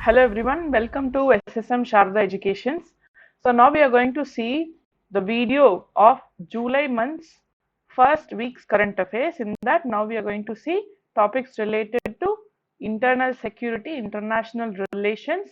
Hello everyone, welcome to SSM Sharda Educations. So now we are going to see the video of July month's first week's current affairs. In that now we are going to see topics related to internal security, international relations,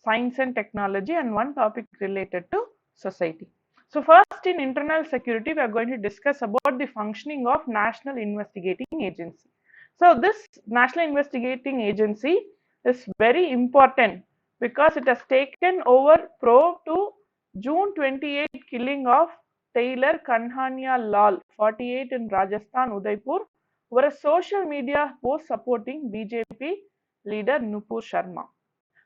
science and technology, and one topic related to society. So first in internal security we are going to discuss about the functioning of National Investigating Agency. So this National Investigating Agency is very important because it has taken over probe to June 28 killing of Taylor Kanhania Lal, 48 in Rajasthan, Udaipur, over a social media post supporting BJP leader Nupur Sharma.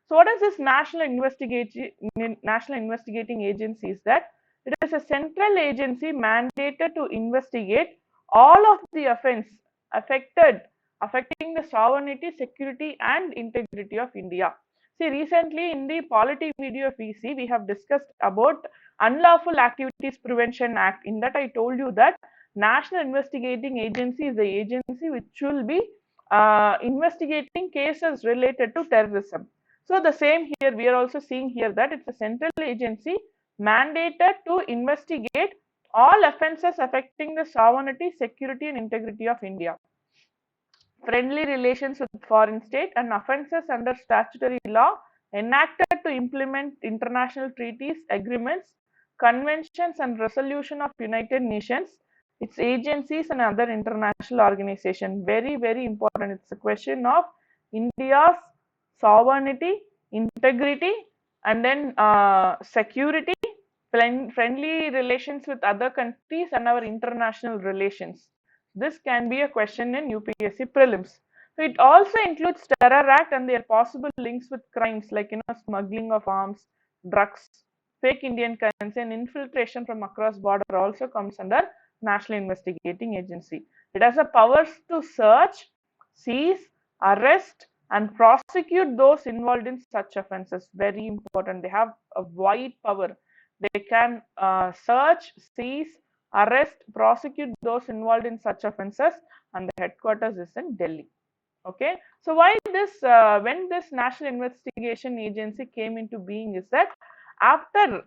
So what is this National Investigating Agency? Is that it is a central agency mandated to investigate all of the offence affecting the sovereignty, security and integrity of India. See, recently in the polity video of EC, we have discussed about Unlawful Activities Prevention Act. In that I told you that National Investigating Agency is the agency which will be investigating cases related to terrorism. So the same here, we are also seeing here that it's a central agency mandated to investigate all offences affecting the sovereignty, security and integrity of India, friendly relations with foreign state and offences under statutory law enacted to implement international treaties, agreements, conventions and resolution of United Nations, its agencies and other international organizations. Very, very important. It's a question of India's sovereignty, integrity and then security, friendly relations with other countries and our international relations. This can be a question in UPSC prelims. So it also includes Terror Act and their possible links with crimes like smuggling of arms, drugs, fake Indian currency and infiltration from across border also comes under National Investigating Agency. It has the powers to search, seize, arrest and prosecute those involved in such offences. Very important. They have a wide power. They can search, seize, arrest, prosecute those involved in such offences, and the headquarters is in Delhi. Okay, so why this when this National Investigation Agency came into being is that after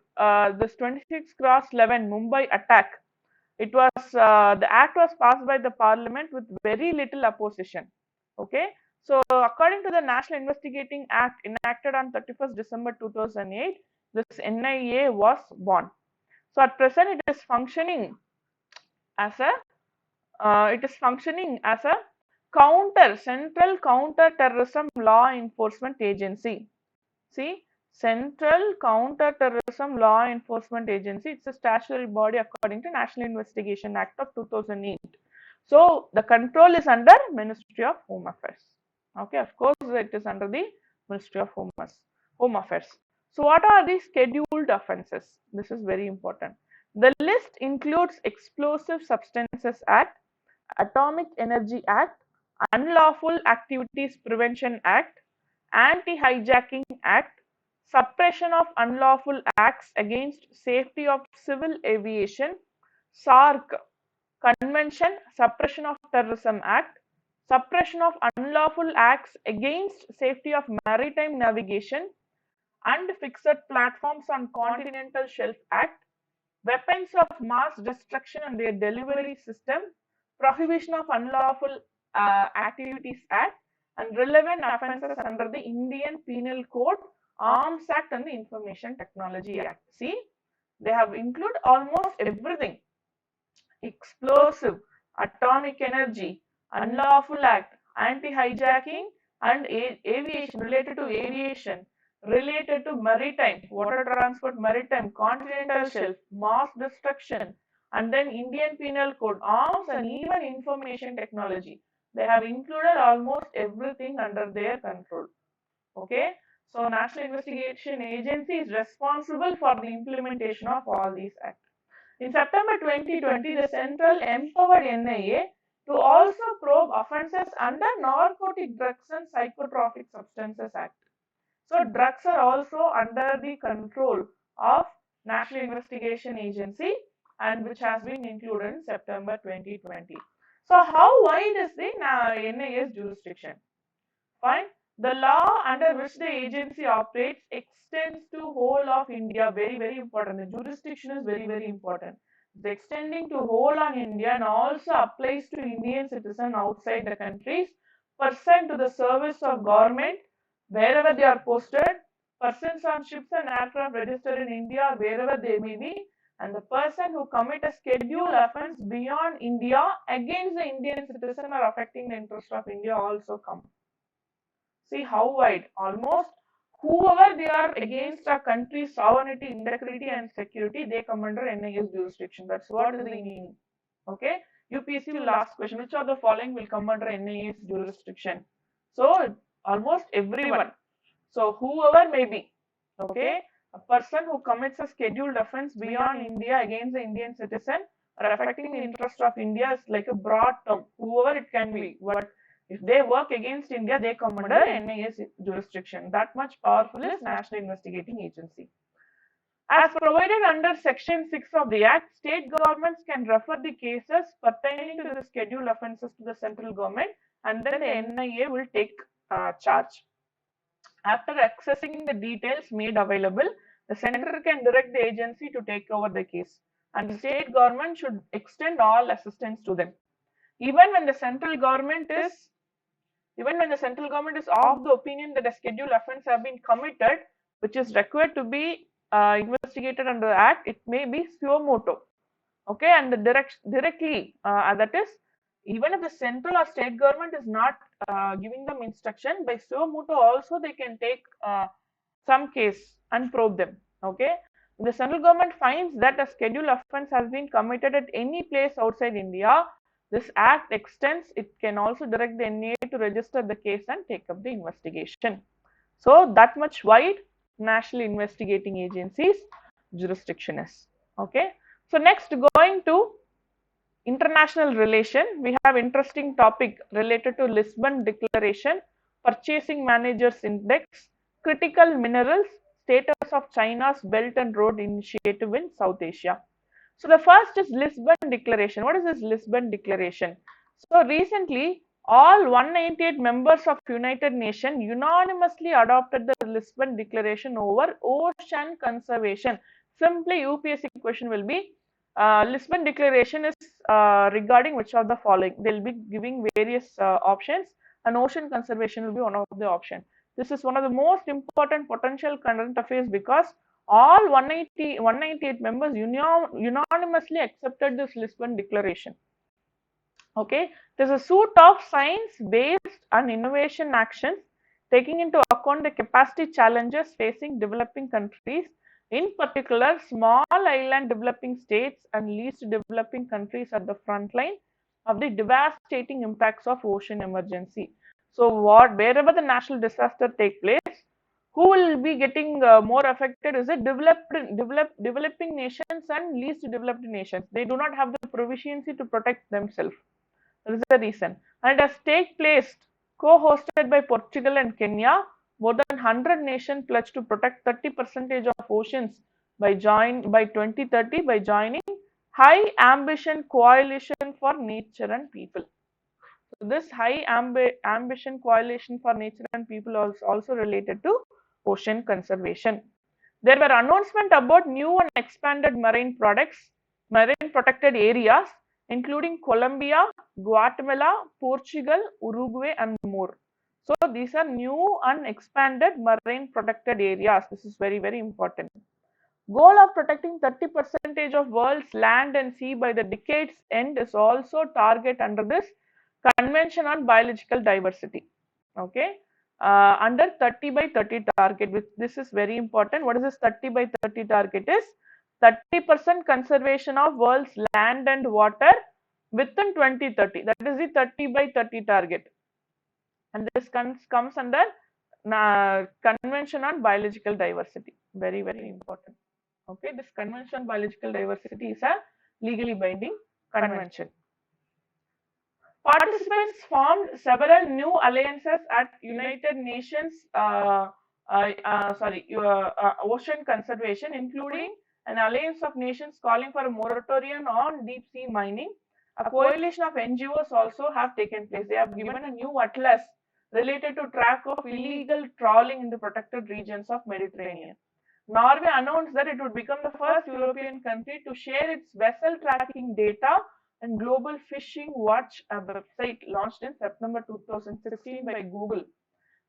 this 26/11 Mumbai attack, it was the act was passed by the parliament with very little opposition. Okay, so according to the National Investigating Act enacted on 31st December 2008, this NIA was born. So at present it is functioning as a central counter terrorism law enforcement agency. See, Central Counter Terrorism Law Enforcement Agency. It's a statutory body according to National Investigation Act of 2008. So the control is under Ministry of Home Affairs. Okay, of course it is under the Ministry of Home Affairs. So what are the scheduled offences? This is very important. The list includes Explosive Substances Act, Atomic Energy Act, Unlawful Activities Prevention Act, Anti-Hijacking Act, Suppression of Unlawful Acts Against Safety of Civil Aviation, SARC Convention, Suppression of Terrorism Act, Suppression of Unlawful Acts Against Safety of Maritime Navigation, and Fixed Platforms on Continental Shelf Act, Weapons of Mass Destruction and their Delivery System, Prohibition of Unlawful Activities Act, and relevant offences under the Indian Penal Code, Arms Act and the Information Technology Act. See, they have included almost everything. Explosive, atomic energy, unlawful act, anti-hijacking and aviation, related to maritime, water transport, maritime, continental shelf, mass destruction, and then Indian Penal Code, arms and even information technology. They have included almost everything under their control. Okay, so National Investigation Agency is responsible for the implementation of all these acts. In September 2020, the Central empowered NIA to also probe offences under Narcotic Drugs and Psychotropic Substances Act. So drugs are also under the control of National Investigation Agency and which has been included in September 2020. So how wide is the NIA's jurisdiction? Fine. The law under which the agency operates extends to whole of India. Very, very important. The jurisdiction is very, very important. It's extending to whole on India and also applies to Indian citizens outside the countries, person to the service of government wherever they are posted, persons on ships and aircraft registered in India or wherever they may be, and the person who commit a scheduled offence beyond India against the Indian citizen or affecting the interest of India also come. See how wide, almost whoever they are against a country's sovereignty, integrity and security, they come under NIS jurisdiction. That's what is the meaning. Okay. UPSC will ask question, which of the following will come under NIS jurisdiction? So almost everyone. So whoever may be, okay, a person who commits a scheduled offence beyond India against the Indian citizen or affecting the interest of India is like a broad term, whoever it can be. But if they work against India, they come under NIS jurisdiction. That much powerful is National Investigating Agency. As provided under Section 6 of the Act, state governments can refer the cases pertaining to the scheduled offences to the central government, and then the NIA will take charge. After accessing the details made available, the center can direct the agency to take over the case, and the state government should extend all assistance to them. Even when the central government is of the opinion that a scheduled offence have been committed, which is required to be investigated under the Act, it may be suo motu. Okay, and the directly, that is, even if the central or state government is not giving them instruction, by suo motu also they can take some case and probe them. Okay, the central government finds that a scheduled offence has been committed at any place outside India, this Act extends, it can also direct the NIA to register the case and take up the investigation. So that much wide National Investigating Agency's jurisdiction is. Okay. So next, going to international relation, we have interesting topic related to Lisbon Declaration, Purchasing Managers Index, critical minerals, status of China's Belt and Road Initiative in South Asia. So the first is Lisbon Declaration. What is this Lisbon Declaration? So recently, all 198 members of United Nations unanimously adopted the Lisbon Declaration over ocean conservation. Simply UPSC question will be, Lisbon Declaration is regarding which of the following? They will be giving various options, and ocean conservation will be one of the options. This is one of the most important potential current affairs because all 198 members unanimously accepted this Lisbon Declaration. Okay, it is a suite of science-based and innovation actions taking into account the capacity challenges facing developing countries, in particular small island developing states and least developing countries at the front line of the devastating impacts of ocean emergency. So wherever the national disaster take place, who will be getting more affected is the developing nations and least developed nations. They do not have the proficiency to protect themselves. That is the reason. And it has take place co-hosted by Portugal and Kenya. More than 100 nations pledged to protect 30% of oceans by 2030 by joining High Ambition Coalition for Nature and People. So this High Ambition Coalition for Nature and People is also related to ocean conservation. There were announcements about new and expanded marine protected areas, including Colombia, Guatemala, Portugal, Uruguay, and more. So these are new and expanded marine protected areas. This is very, very important. Goal of protecting 30% of world's land and sea by the decade's end is also target under this Convention on Biological Diversity. Okay. Under 30 by 30 target, which this is very important. What is this 30 by 30 target? Is 30% conservation of world's land and water within 2030. That is the 30 by 30 target. And this comes under Convention on Biological Diversity. Very, very important. Okay, this Convention on Biological Diversity is a legally binding convention. Participants formed several new alliances at United Nations ocean conservation, including an alliance of nations calling for a moratorium on deep sea mining. A coalition of NGOs also have taken place. They have given a new atlas related to track of illegal trawling in the protected regions of Mediterranean. Norway announced that it would become the first European country to share its vessel tracking data and Global Fishing Watch, a website launched in September 2016 by Google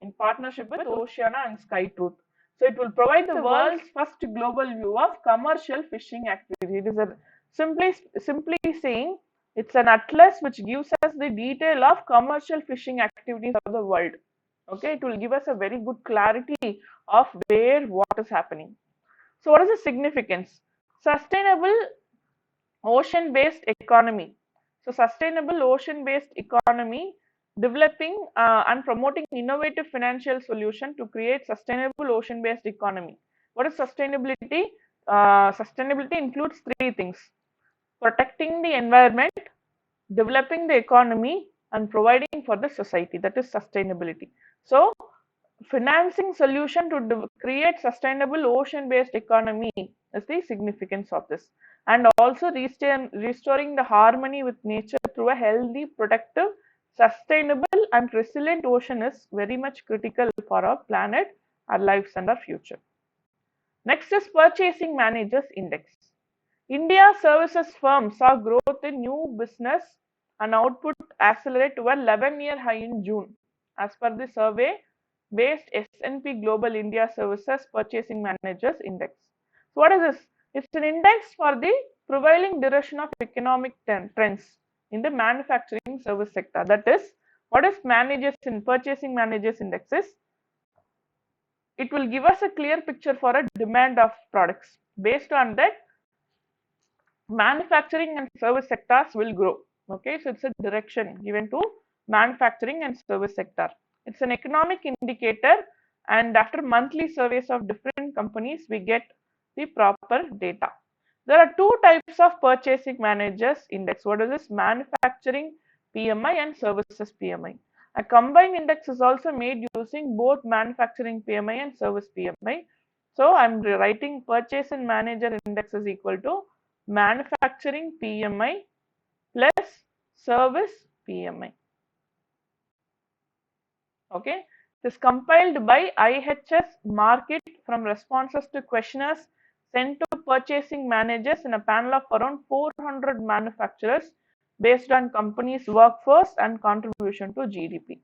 in partnership with Oceana and SkyTruth. So it will provide the world's first global view of commercial fishing activity. It is simply saying it's an atlas which gives us the detail of commercial fishing activities of the world. Okay, it will give us a very good clarity of where what is happening. So what is the significance? Sustainable ocean-based economy. So sustainable ocean-based economy, developing and promoting innovative financial solution to create sustainable ocean-based economy. What is sustainability? Sustainability includes three things: protecting the environment, developing the economy, and providing for the society. That is sustainability. So financing solution to create sustainable ocean-based economy is the significance of this, and also restoring the harmony with nature through a healthy, productive, sustainable and resilient ocean is very much critical for our planet, our lives and our future. Next is Purchasing Managers Index. India services firms saw growth in new business and output accelerate to a 11-year high in June, as per the survey based S&P Global India Services Purchasing Managers Index. So what is this? It's an index for the prevailing direction of economic trends in the manufacturing service sector. That is, what is managers in Purchasing Managers Index is, it will give us a clear picture for a demand of products. Based on that, manufacturing and service sectors will grow. Okay, so it's a direction given to manufacturing and service sector. It's an economic indicator, and after monthly surveys of different companies, we get the proper data. There are two types of Purchasing Managers Index. What is this? Manufacturing PMI and Services PMI. A combined index is also made using both Manufacturing PMI and Service PMI. So I'm writing Purchasing Manager Index is equal to Manufacturing PMI plus Service PMI. Okay, it is compiled by IHS Markit from responses to questionnaires sent to purchasing managers in a panel of around 400 manufacturers based on companies' workforce and contribution to GDP.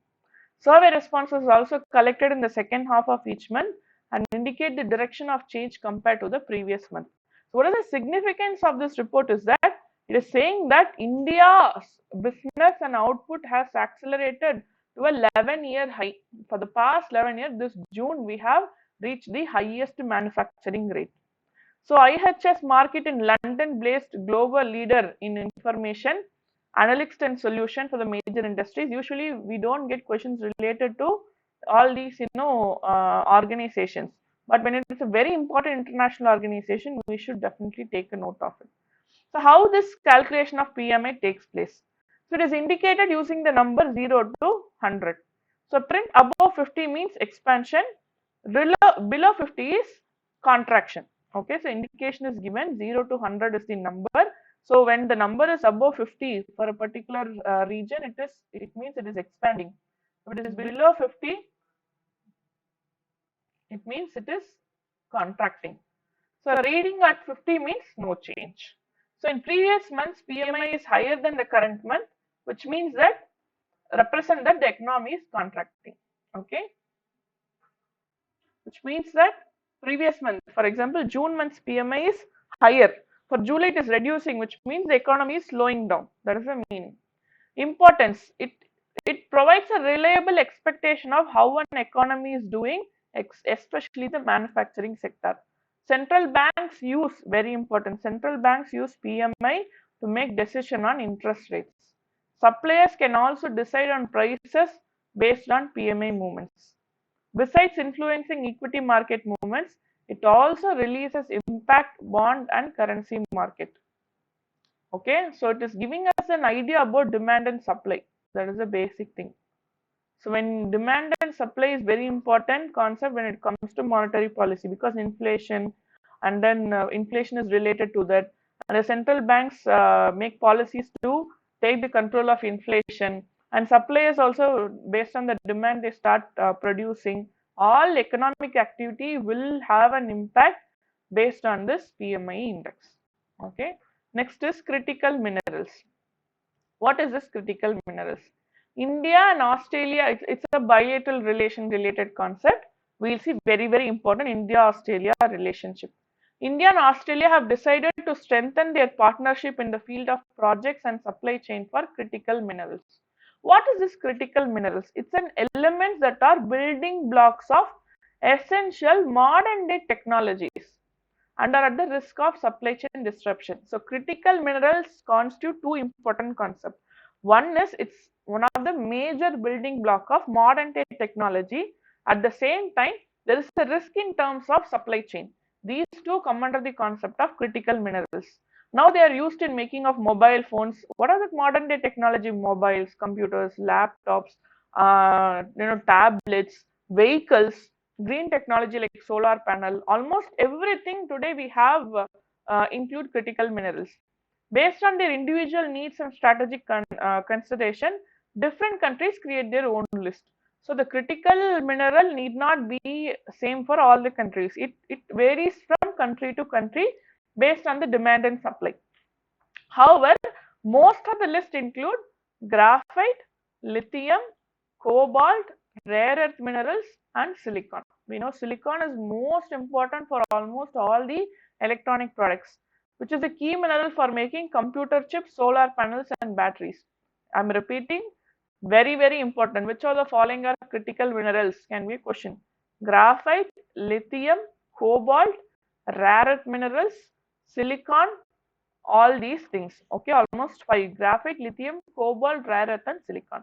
Survey responses are also collected in the second half of each month and indicate the direction of change compared to the previous month. So what is the significance of this report is that it is saying that India's business and output has accelerated to a 11-year high. For the past 11 years, this June, we have reached the highest manufacturing rate. So IHS Markit in London, based global leader in information, analytics and solution for the major industries. Usually we don't get questions related to all these, organizations. But when it is a very important international organization, we should definitely take a note of it. So how this calculation of PMI takes place? So it is indicated using the number 0 to 100. So print above 50 means expansion, below 50 is contraction. Okay, so indication is given 0 to 100 is the number. So when the number is above 50 for a particular region, it means it is expanding. If it is below 50, it means it is contracting. So reading at 50 means no change. So in previous months, PMI is higher than the current month, which means that represent that the economy is contracting. Okay, which means that previous month, for example, June month's PMI is higher. For July, it is reducing, which means the economy is slowing down. That is the meaning. Importance: it provides a reliable expectation of how an economy is doing, especially the manufacturing sector. Central banks use, very important, central banks use PMI to make decision on interest rates. Suppliers can also decide on prices based on PMI movements. Besides influencing equity market movements, it also releases impact bond and currency market. Okay, so it is giving us an idea about demand and supply. That is a basic thing. So when demand and supply is very important concept when it comes to monetary policy, because inflation and then inflation is related to that, and the central banks make policies to take the control of inflation, and suppliers also, based on the demand, they start producing. All economic activity will have an impact based on this PMI index. Okay. Next is critical minerals. What is this critical minerals? India and Australia, it's a bilateral relation related concept. We'll see very important India-Australia relationship. India and Australia have decided to strengthen their partnership in the field of projects and supply chain for critical minerals. What is this critical minerals? It's an element that are building blocks of essential modern day technologies and are at the risk of supply chain disruption. So critical minerals constitute two important concepts. One is it's one of the major building block of modern day technology. At the same time, there is a risk in terms of supply chain. These two come under the concept of critical minerals. Now they are used in making of mobile phones. What are the modern day technology? Mobiles, computers, laptops, tablets, vehicles, green technology like solar panel. Almost everything today we have include critical minerals. Based on their individual needs and strategic consideration, different countries create their own list. So the critical mineral need not be same for all the countries. It varies from country to country based on the demand and supply. However, most of the list include graphite, lithium, cobalt, rare earth minerals, and silicon. We know silicon is most important for almost all the electronic products, which is a key mineral for making computer chips, solar panels, and batteries. I'm repeating, very important. Which of the following are critical minerals? Can be a question. Graphite, lithium, cobalt, rare earth minerals, silicon, all these things. Okay, almost five: graphite, lithium, cobalt, rare earth, and silicon.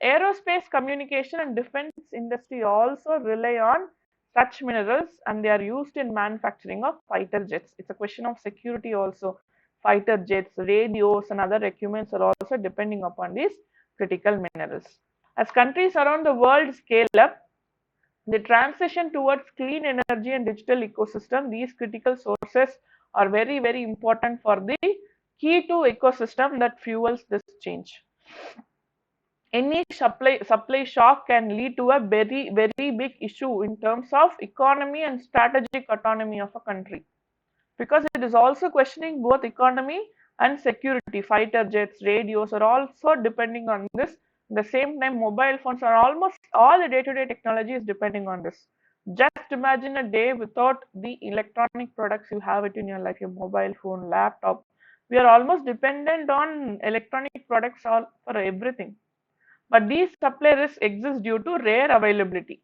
Aerospace, communication, and defense industry also rely on such minerals, and they are used in manufacturing of fighter jets. It's a question of security also. Fighter jets, radios, and other equipments are also depending upon these critical minerals. As countries around the world scale up the transition towards clean energy and digital ecosystem, these critical sources are very important for the key to ecosystem that fuels this change. Any supply shock can lead to a very big issue in terms of economy and strategic autonomy of a country, because it is also questioning both economy and security. Fighter jets, radios are also depending on this. At the same time, mobile phones are almost all the day-to-day technology is depending on this. Just imagine a day without the electronic products you have it in your life, your mobile phone, laptop. We are almost dependent on electronic products all for everything. But these supply risks exist due to rare availability,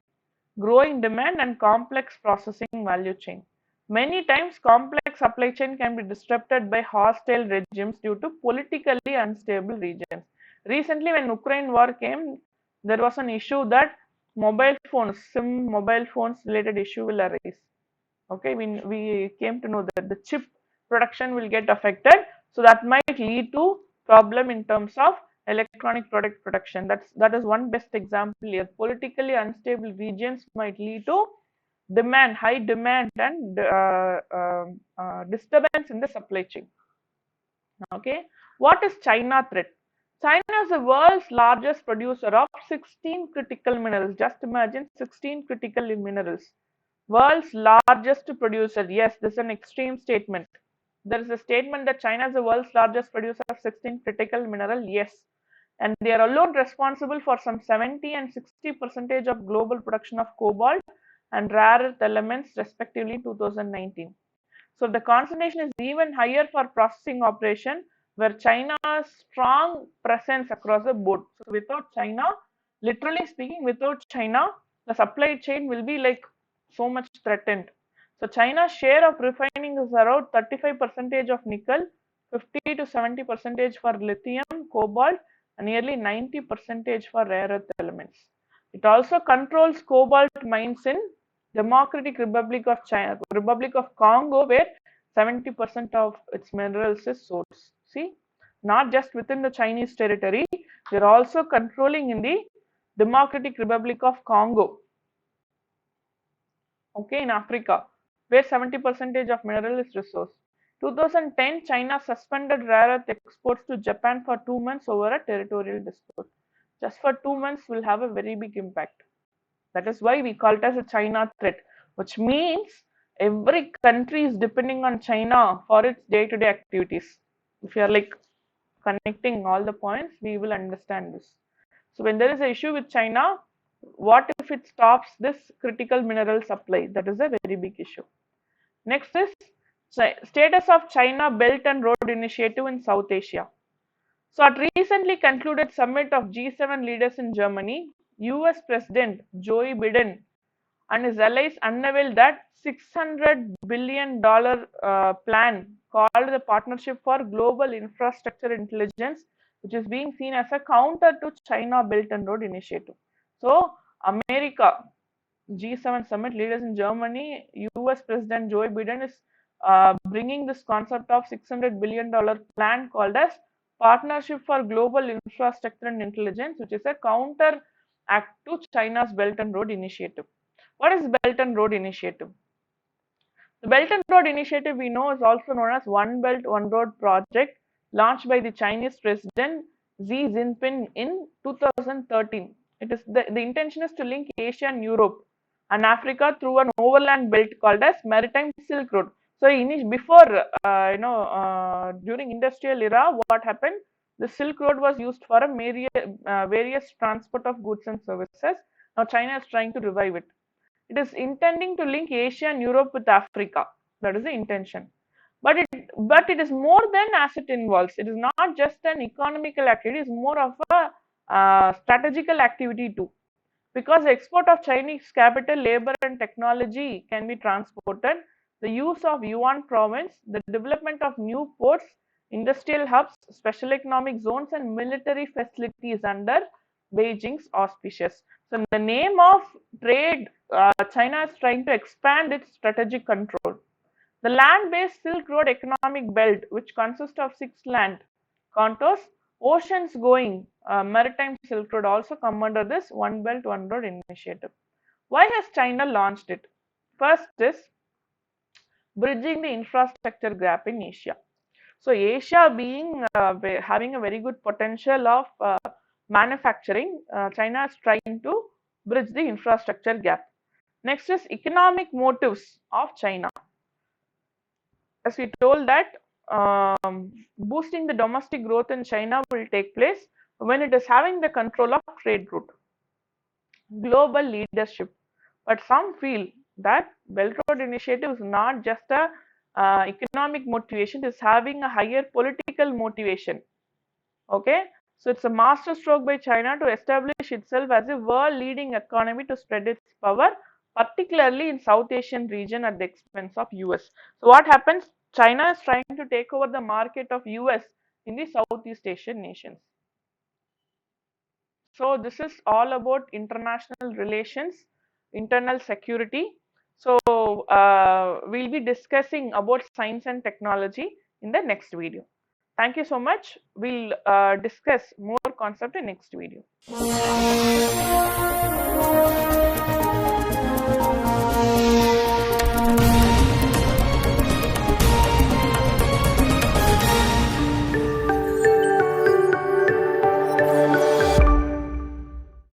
growing demand, and complex processing value chain. Many times, complex supply chain can be disrupted by hostile regimes due to politically unstable regions. Recently, when Ukraine war came, there was an issue that mobile phones, SIM mobile phones related issue will arise. Okay, we came to know that the chip production will get affected, so that might lead to problem in terms of electronic product production. That is one best example here. Politically unstable regions might lead to high demand, and disturbance in the supply chain. Okay, what is China threat? China is the world's largest producer of 16 critical minerals. Just imagine 16 critical minerals. World's largest producer. Yes, this is an extreme statement. There is a statement that China is the world's largest producer of 16 critical mineral. Yes, and they are alone responsible for some 70 and 60% of global production of cobalt and rare earth elements respectively in 2019. So the concentration is even higher for processing operation, where China has strong presence across the board. So without China, literally speaking, without China, the supply chain will be like so much threatened. So China's share of refining is around 35% of nickel, 50 to 70% for lithium, cobalt, and nearly 90% for rare earth elements. It also controls cobalt mines in Democratic Republic of China, Republic of Congo, where 70% of its minerals is sourced. See, not just within the Chinese territory, they are also controlling in the Democratic Republic of Congo. Okay, in Africa, where 70% of mineral is resourced. 2010, China suspended rare earth exports to Japan for 2 months over a territorial dispute. just for 2 months will have a very big impact. That is why we call it as a China threat, which means every country is depending on China for its day-to-day activities. If you are like connecting all the points, we will understand this. So when there is an issue with China, what if it stops this critical mineral supply? That is a very big issue. Next is status of China Belt and Road Initiative in South Asia. So at recently concluded summit of G7 leaders in Germany, US President Joe Biden and his allies unveiled that $600 billion plan called the Partnership for Global Infrastructure Intelligence, which is being seen as a counter to China Belt and Road Initiative. So America, G7 summit leaders in Germany, US President Joe Biden is bringing this concept of $600 billion plan called as Partnership for Global Infrastructure and Intelligence, which is a counter act to China's Belt and Road Initiative. What is Belt and Road Initiative? The Belt and Road Initiative we know is also known as One Belt One Road project, launched by the Chinese President Xi Jinping in 2013. It is the intention is to link Asia and Europe and Africa through an overland belt called as Maritime Silk Road. So before during industrial era, what happened? The Silk Road was used for a various transport of goods and services. Now China is trying to revive it. It is intending to link Asia and Europe with Africa. That is the intention. But it is more than as it involves. It is not just an economical activity. It is more of a strategical activity too. Because the export of Chinese capital, labor and technology can be transported, the use of Yuan province, the development of new ports, industrial hubs, special economic zones and military facilities under Beijing's auspices. So in the name of trade, China is trying to expand its strategic control. The land-based Silk Road economic belt, which consists of 6 land contours, oceans-going maritime Silk Road also come under this One Belt One Road initiative. Why has China launched it? First is bridging the infrastructure gap in Asia. So Asia being having a very good potential of manufacturing, China is trying to bridge the infrastructure gap. Next is economic motives of China. As we told that boosting the domestic growth in China will take place when it is having the control of trade route. Global leadership. But some feel that Belt Road Initiative is not just a economic motivation, it is having a higher political motivation. Okay, so it's a master stroke by China to establish itself as a world leading economy to spread its power, particularly in South Asian region at the expense of US. So what happens? China is trying to take over the market of US in the Southeast Asian nations. So this is all about international relations, internal security. So we'll be discussing about science and technology in the next video. Thank you so much. We'll discuss more concept in next video.